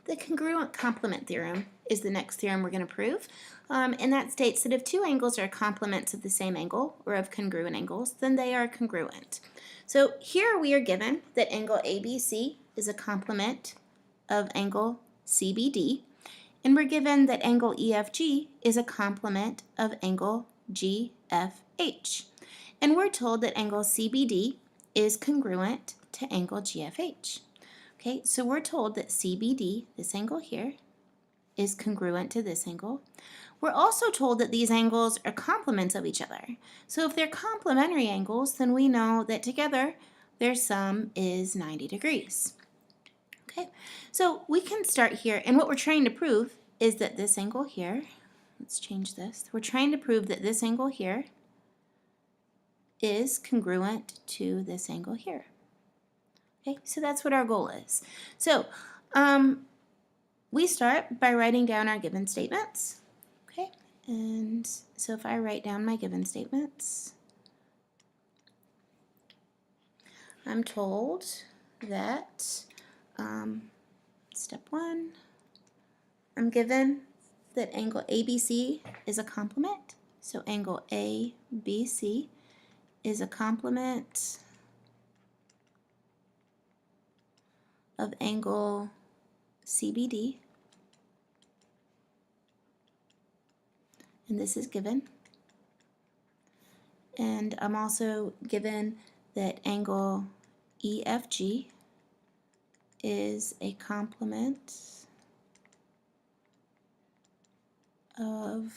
The congruent complement theorem is the next theorem we're going to prove, and that states that if two angles are complements of the same angle, or of congruent angles, then they are congruent. So here we are given that angle ABC is a complement of angle CBD, and we're given that angle EFG is a complement of angle GFH. And we're told that angle CBD is congruent to angle GFH. Okay, so we're told that CBD, this angle here, is congruent to this angle. We're also told that these angles are complements of each other. So if they're complementary angles, then we know that together their sum is 90 degrees. Okay, so we can start here, and what we're trying to prove is that this angle here, let's change this, we're trying to prove that this angle here is congruent to this angle here. Okay, so that's what our goal is. So we start by writing down our given statements. Okay, and so if I write down my given statements, I'm told that step 1, I'm given that angle ABC is a complement. So angle ABC is a complement of angle CBD, and this is given. And I'm also given that angle EFG is a complement of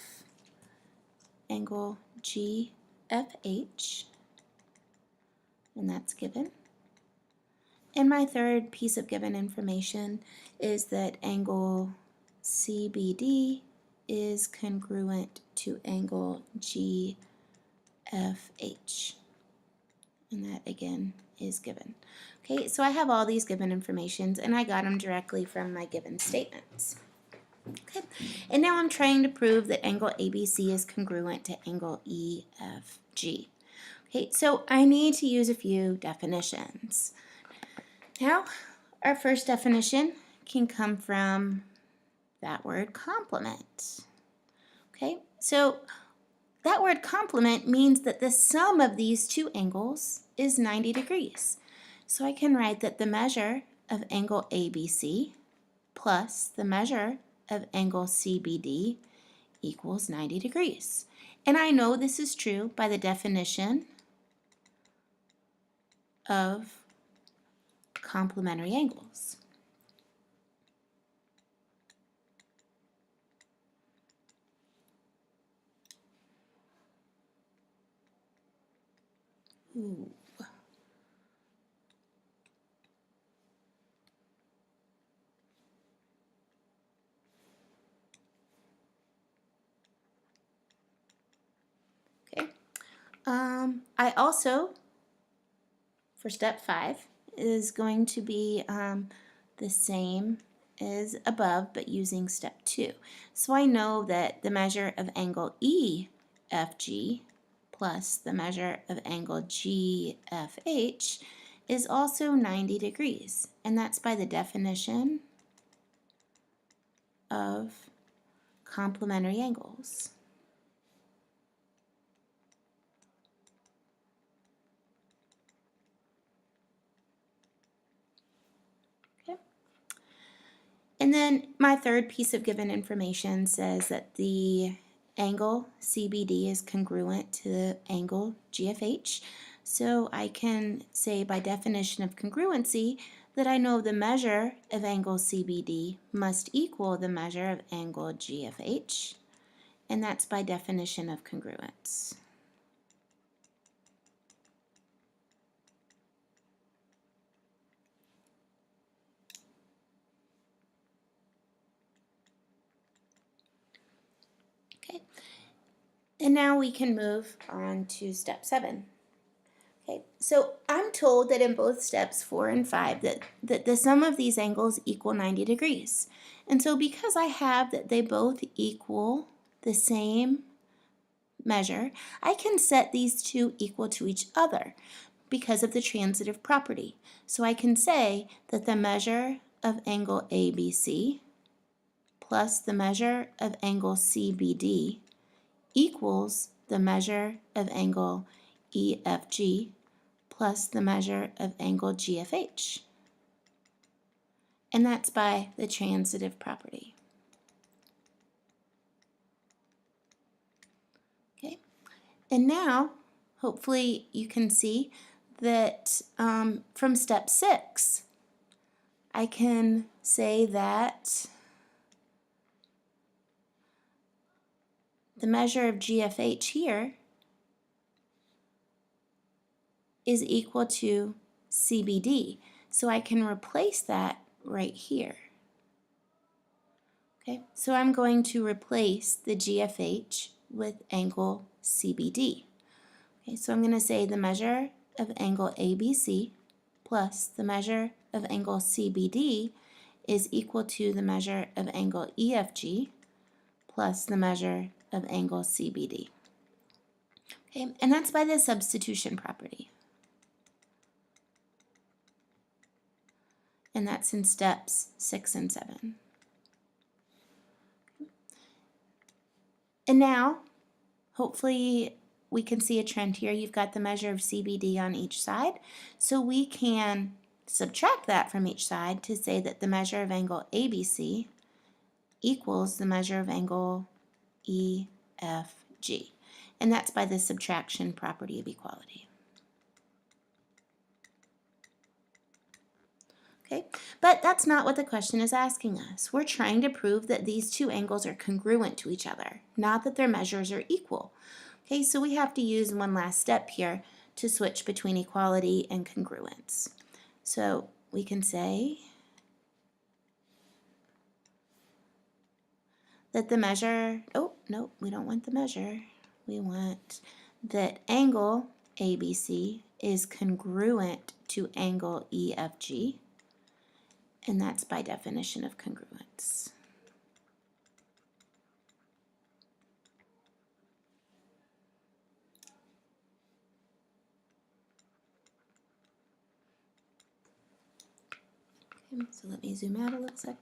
angle GFH, and that's given. And my third piece of given information is that angle CBD is congruent to angle GFH. And that again is given. Okay, so I have all these given informations, and I got them directly from my given statements. Okay, and now I'm trying to prove that angle ABC is congruent to angle EFG. Okay, so I need to use a few definitions. Now, our first definition can come from that word complement. Okay, so that word complement means that the sum of these two angles is 90 degrees. So I can write that the measure of angle ABC plus the measure of angle CBD equals 90 degrees. And I know this is true by the definition of complementary angles. Ooh. Okay. I also, for step 5, is going to be the same as above, but using step 2. So I know that the measure of angle EFG plus the measure of angle GFH is also 90 degrees, and that's by the definition of complementary angles. And then my third piece of given information says that the angle CBD is congruent to the angle GFH. So I can say by definition of congruency that I know the measure of angle CBD must equal the measure of angle GFH. And that's by definition of congruence. Okay, and now we can move on to step 7. Okay, so I'm told that in both steps 4 and 5 that the sum of these angles equal 90 degrees. And so because I have that they both equal the same measure, I can set these two equal to each other because of the transitive property. So I can say that the measure of angle ABC plus the measure of angle CBD equals the measure of angle EFG plus the measure of angle GFH. And that's by the transitive property. Okay, and now hopefully you can see that from step 6, I can say that the measure of GFH here is equal to CBD. So I can replace that right here. Okay, so I'm going to replace the GFH with angle CBD. Okay, so I'm going to say the measure of angle ABC plus the measure of angle CBD is equal to the measure of angle EFG plus the measure of angle CBD. Okay, and that's by the substitution property. And that's in steps 6 and 7. And now, hopefully we can see a trend here. You've got the measure of CBD on each side. So we can subtract that from each side to say that the measure of angle ABC equals the measure of angle EFG. And that's by the subtraction property of equality. Okay, but that's not what the question is asking us. We're trying to prove that these two angles are congruent to each other, not that their measures are equal. Okay, so we have to use one last step here to switch between equality and congruence. So we can say that the measure, oh, no, we don't want the measure. We want that angle ABC is congruent to angle EFG. And that's by definition of congruence. Okay, so let me zoom out a little sec.